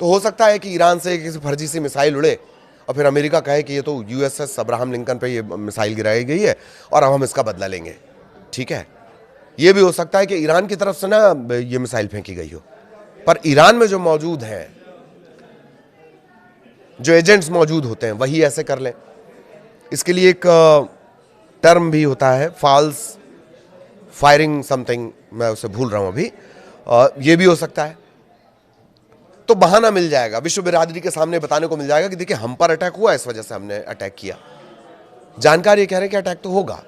तो हो सकता है कि ईरान से किसी फर्जी सी मिसाइल उड़े और फिर अमेरिका कहे कि ये तो यूएसएस अब्राहम लिंकन पे ये मिसाइल गिराई गई है और अब हम इसका बदला लेंगे। ठीक है, ये भी हो सकता है कि ईरान की तरफ से ना ये मिसाइल फेंकी गई हो, पर ईरान में जो मौजूद हैं, जो एजेंट्स मौजूद होते हैं, वही ऐसे कर लें। इसके लिए एक टर्म भी होता है, फॉल्स फायरिंग समथिंग, मैं उसे भूल रहा हूं अभी। ये भी हो सकता है। तो बहाना मिल जाएगा, विश्व बिरादरी के सामने बताने को मिल जाएगा कि देखिए हम पर अटैक हुआ, इस वजह से हमने अटैक किया। जानकार ये कह रहे हैं कि अटैक तो होगा,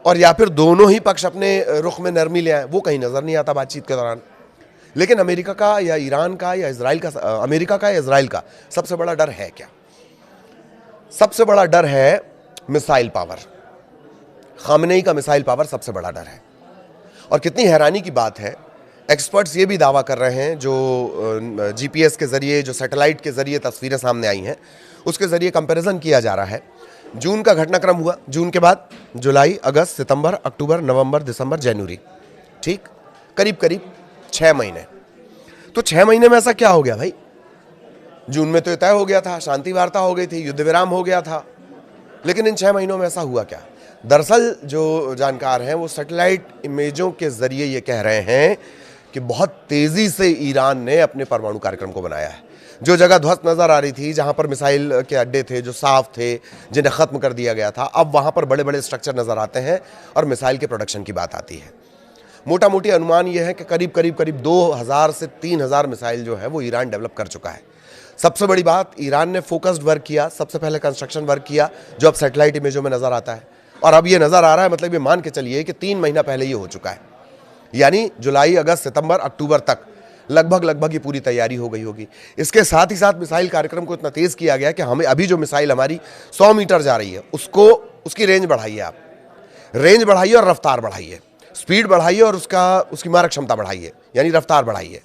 और या फिर दोनों ही पक्ष अपने रुख में नरमी ले आए, वो कहीं नजर नहीं आता बातचीत के दौरान। लेकिन अमेरिका का या ईरान का या इजराइल का, अमेरिका का या इजराइल का सबसे बड़ा डर है क्या? सबसे बड़ा डर है मिसाइल पावर। खामनेई का मिसाइल पावर सबसे बड़ा डर है। और कितनी हैरानी की बात है, एक्सपर्ट्स ये भी दावा कर रहे हैं, जो जीपीएस के जरिए, जो सैटेलाइट के जरिए तस्वीरें सामने आई हैं, उसके जरिए कंपैरिजन किया जा रहा है। जून का घटनाक्रम हुआ, जून के बाद जुलाई, अगस्त, सितंबर, अक्टूबर, नवंबर, दिसंबर, जनवरी, ठीक, करीब करीब 6 महीने। तो 6 महीने में ऐसा क्या हो गया भाई? जून में तो तय हो गया था, शांति वार्ता हो गई थी, युद्ध विराम हो गया था, लेकिन इन 6 महीनों में ऐसा हुआ क्या? दरअसल जो जानकार हैं वो सैटेलाइट इमेजों के जरिए ये कह रहे हैं कि बहुत तेजी से ईरान ने अपने परमाणु कार्यक्रम को बनाया है। जो जगह ध्वस्त नजर आ रही थी, जहां पर मिसाइल के अड्डे थे जो साफ थे, जिन्हें खत्म कर दिया गया था, अब वहां पर बड़े बड़े स्ट्रक्चर नजर आते हैं और मिसाइल के प्रोडक्शन की बात आती है। मोटा मोटी अनुमान यह है कि करीब 2000 से 3000 मिसाइल जो है वो ईरान डेवलप कर चुका है। सबसे बड़ी बात, ईरान ने फोकस्ड वर्क किया, सबसे पहले कंस्ट्रक्शन वर्क किया, जो अब सैटेलाइट इमेजों में नजर आता है। और अब ये नजर आ रहा है, मतलब ये मान के चलिए कि 3 महीना पहले ये हो चुका है, यानी जुलाई, अगस्त, सितंबर, अक्टूबर तक लगभग ये पूरी तैयारी हो गई होगी। इसके साथ ही साथ मिसाइल कार्यक्रम को इतना तेज किया गया कि हमें अभी जो मिसाइल हमारी 100 मीटर जा रही है, उसकी रेंज बढ़ाइए, आप रेंज बढ़ाइए और रफ्तार बढ़ाइए, स्पीड बढ़ाइए और उसकी मारक क्षमता बढ़ाइए, यानी रफ्तार बढ़ाइए।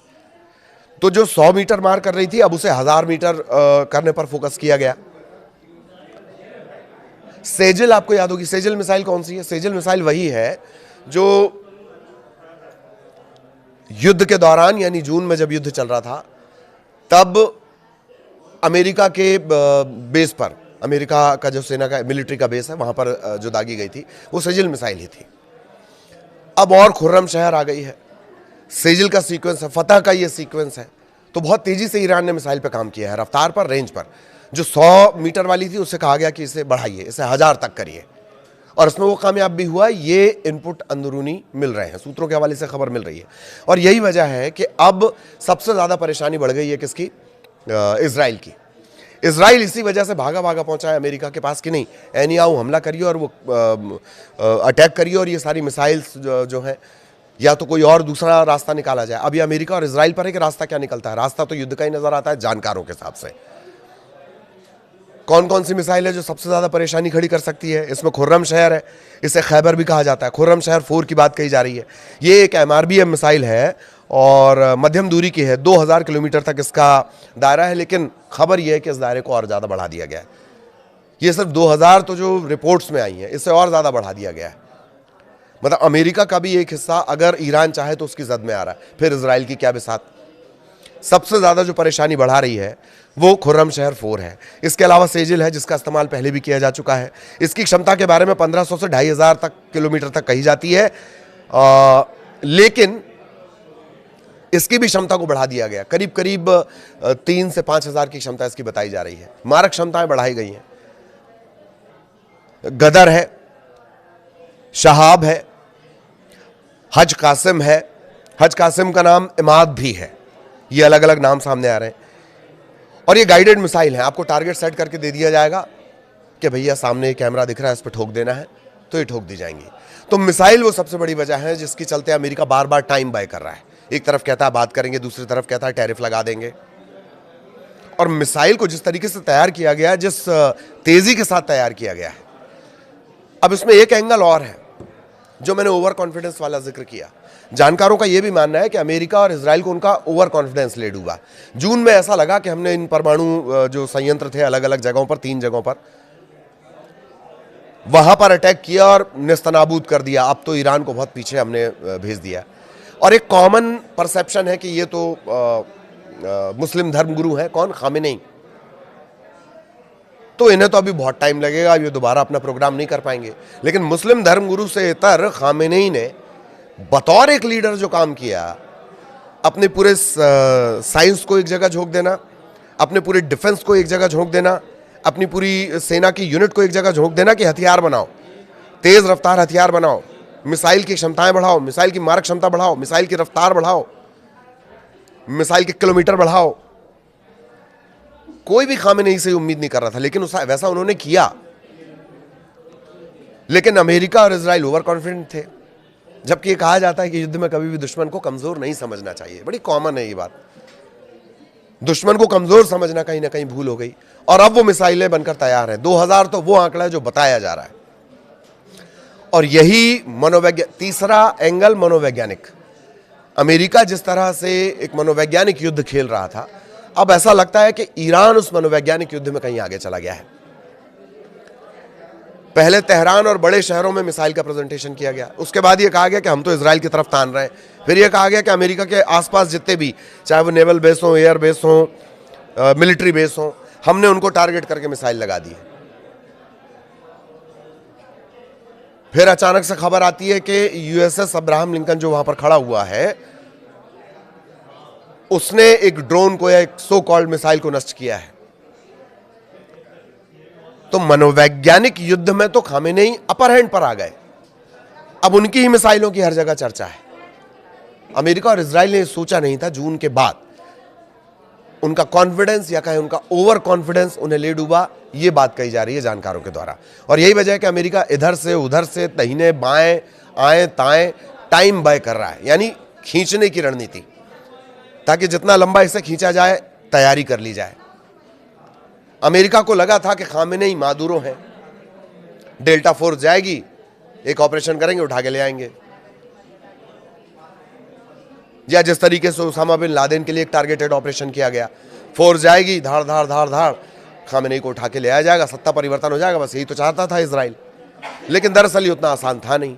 तो जो 100 मीटर मार कर रही थी, अब उसे 1000 मीटर करने पर फोकस किया गया। सेजल, आपको याद होगी सेजल मिसाइल कौन सी है? सेजल मिसाइल वही है जो युद्ध के दौरान, यानी जून में जब युद्ध चल रहा था, तब अमेरिका के बेस पर, अमेरिका का जो सेना का मिलिट्री का बेस है वहां पर जो दागी गई थी, वो सेजल मिसाइल ही थी। अब और खुर्रम शहर आ गई है, सेजल का सीक्वेंस है, फतह का ये सीक्वेंस है। तो बहुत तेजी से ईरान ने मिसाइल पे काम किया है, रफ्तार पर, रेंज पर। जो 100 मीटर वाली थी उससे कहा गया कि इसे बढ़ाइए, इसे 1000 तक करिए, और इसमें वो कामयाब भी हुआ। ये इनपुट अंदरूनी मिल रहे हैं, सूत्रों के हवाले से खबर मिल रही है। और यही वजह है कि अब सबसे ज्यादा परेशानी बढ़ गई है किसकी? इजराइल की। इजराइल इसी वजह से भागा पहुंचा है अमेरिका के पास कि नहीं, एनी आओ हमला करिए और वो अटैक करिए, और ये सारी मिसाइल्स जो हैं, या तो कोई और दूसरा रास्ता निकाला जाए। अब ये अमेरिका और इजराइल पर है कि रास्ता क्या निकलता है। रास्ता तो युद्ध का ही नजर आता है जानकारों के हिसाब से। कौन कौन सी मिसाइल है जो सबसे ज्यादा परेशानी खड़ी कर सकती है? इसमें खुर्रम शहर है, इसे खैबर भी कहा जाता है। खुर्रम शहर 4 की बात कही जा रही है। ये एक MRBM मिसाइल है और मध्यम दूरी की है, 2000 किलोमीटर तक इसका दायरा है, लेकिन खबर यह है कि इस दायरे को और ज्यादा बढ़ा दिया गया है। ये सिर्फ 2000 तो जो रिपोर्ट्स में आई है, इससे और ज्यादा बढ़ा दिया गया है। मतलब अमेरिका का भी एक हिस्सा अगर ईरान चाहे तो उसकी जद में आ रहा है। फिर इजराइल की क्या बिसात। सबसे ज्यादा जो परेशानी बढ़ा रही है वो खुर्रम शहर 4 है। इसके अलावा सेजिल है, जिसका इस्तेमाल पहले भी किया जा चुका है। इसकी क्षमता के बारे में 1500 से 2500 तक किलोमीटर तक कही जाती है, लेकिन इसकी भी क्षमता को बढ़ा दिया गया। करीब 3 से 5000 की क्षमता इसकी बताई जा रही है। मारक क्षमताएं बढ़ाई गई हैं। गदर है, शहाब है, हज कासिम है। हज कासिम का नाम इमाद भी है। ये अलग अलग नाम सामने आ रहे हैं। और ये गाइडेड मिसाइल है, आपको टारगेट सेट करके दे दिया जाएगा कि भैया सामने कैमरा दिख रहा है, इस पर ठोक देना है, तो ये ठोक दी जाएंगी। तो मिसाइल वो सबसे बड़ी वजह है जिसकी चलते अमेरिका बार बार टाइम बाय कर रहा है। एक तरफ कहता है बात करेंगे, दूसरी तरफ कहता है टैरिफ लगा देंगे। और मिसाइल को जिस तरीके से तैयार किया गया, जिस तेजी के साथ तैयार किया गया है, अब इसमें एक एंगल और है जो मैंने ओवर कॉन्फिडेंस वाला जिक्र किया। जानकारों का यह भी मानना है कि अमेरिका और इजराइल को उनका ओवर कॉन्फिडेंस ले डूबा। जून में ऐसा लगा कि हमने इन परमाणु जो संयंत्र थे अलग अलग जगहों पर, 3 जगहों पर, वहां पर अटैक किया और नेस्तनाबूद कर दिया। अब तो ईरान को बहुत पीछे हमने भेज दिया। और एक कॉमन परसेप्शन है कि ये तो मुस्लिम धर्मगुरु हैं, कौन? खामेनेई। तो इन्हें तो अभी बहुत टाइम लगेगा, ये दोबारा अपना प्रोग्राम नहीं कर पाएंगे, लेकिन मुस्लिम धर्मगुरु से इतर खामेनेई ने बतौर एक लीडर जो काम किया, अपने पूरे साइंस को एक जगह झोंक देना, अपने पूरे डिफेंस को एक जगह झोंक देना, अपनी पूरी सेना की यूनिट को एक जगह झोंक देना कि हथियार बनाओ, तेज रफ्तार हथियार बनाओ, मिसाइल की क्षमताएं बढ़ाओ, मिसाइल की मारक क्षमता बढ़ाओ, मिसाइल की रफ्तार बढ़ाओ, मिसाइल के किलोमीटर बढ़ाओ। कोई भी खामेनेई से उम्मीद नहीं कर रहा था, लेकिन वैसा उन्होंने किया। लेकिन अमेरिका और इजराइल ओवर कॉन्फिडेंट थे, जबकि ये कहा जाता है कि युद्ध में कभी भी दुश्मन को कमजोर नहीं समझना चाहिए। बड़ी कॉमन है ये बात, दुश्मन को कमजोर समझना कहीं ना कहीं भूल हो गई, और अब वो मिसाइलें बनकर तैयार हैं। 2000 तो वो आंकड़ा है जो बताया जा रहा है। और यही तीसरा एंगल मनोवैज्ञानिक। अमेरिका जिस तरह से एक मनोवैज्ञानिक युद्ध खेल रहा था, अब ऐसा लगता है कि ईरान उस मनोवैज्ञानिक युद्ध में कहीं आगे चला गया है। पहले तेहरान और बड़े शहरों में मिसाइल का प्रेजेंटेशन किया गया, उसके बाद ये कहा गया कि हम तो इजराइल की तरफ तान रहे हैं। फिर ये कहा गया कि अमेरिका के आसपास जितने भी, चाहे वो नेवल बेस हो, एयर बेस हो, मिलिट्री बेस हो, हमने उनको टारगेट करके मिसाइल लगा दी है। फिर अचानक से खबर आती है कि यूएसएस अब्राहम लिंकन जो वहां पर खड़ा हुआ है, उसने एक ड्रोन को या एक सो कॉल्ड मिसाइल को नष्ट किया है। तो मनोवैज्ञानिक युद्ध में तो खामेनेई अपर हैंड पर आ गए। अब उनकी ही मिसाइलों की हर जगह चर्चा है। अमेरिका और इजराइल ने सोचा नहीं था, जून के बाद उनका कॉन्फिडेंस या कहें उनका ओवर कॉन्फिडेंस उन्हें ले डूबा, ये बात कही जा रही है जानकारों के द्वारा। और यही वजह है कि अमेरिका इधर से उधर से, दाहिने बाएं, आए ताएं टाइम बाय कर रहा है, यानी खींचने की रणनीति, ताकि जितना लंबा इसे खींचा जाए तैयारी कर ली जाए। अमेरिका को लगा था कि खामेनेई मादुरो हैं, डेल्टा फोर्स जाएगी, एक ऑपरेशन करेंगे, उठा के ले आएंगे। या जिस तरीके से उसामा बिन लादेन के लिए एक टारगेटेड ऑपरेशन किया गया, फोर्स जाएगी, धाड़ धाड़ धाड़ धाड़, खामेनेई को उठा के ले आया जाएगा, सत्ता परिवर्तन हो जाएगा। बस यही तो चाहता था इजराइल, लेकिन दरअसल ये उतना आसान था नहीं।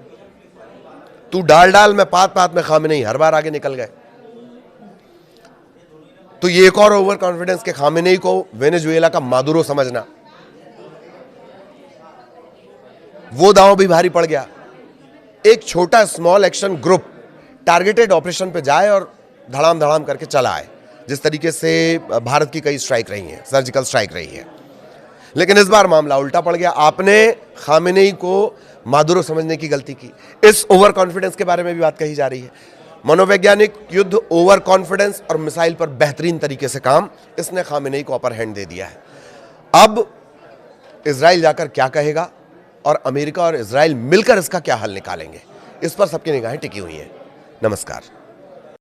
तू डाल डाल में पात पात में खामेनेई हर बार आगे निकल गए। तो ये एक और ओवर कॉन्फिडेंस के खामेनेई को वेनेजुएला का मादुरो समझना, वो दांव भी भारी पड़ गया। एक छोटा small action group targeted operation पे जाए और धड़ाम धड़ाम करके चला आए, जिस तरीके से भारत की कई स्ट्राइक रही हैं, सर्जिकल स्ट्राइक रही है। लेकिन इस बार मामला उल्टा पड़ गया। आपने खामेनेई को मादुरो समझने की गलती की। इस ओवर कॉन्फिडेंस के बारे में भी बात कही जा रही है। मनोवैज्ञानिक युद्ध, ओवर कॉन्फिडेंस और मिसाइल पर बेहतरीन तरीके से काम, इसने खामेनेई को अपर हैंड दे दिया है। अब इजराइल जाकर क्या कहेगा और अमेरिका और इजराइल मिलकर इसका क्या हल निकालेंगे, इस पर सबकी निगाहें टिकी हुई हैं। नमस्कार।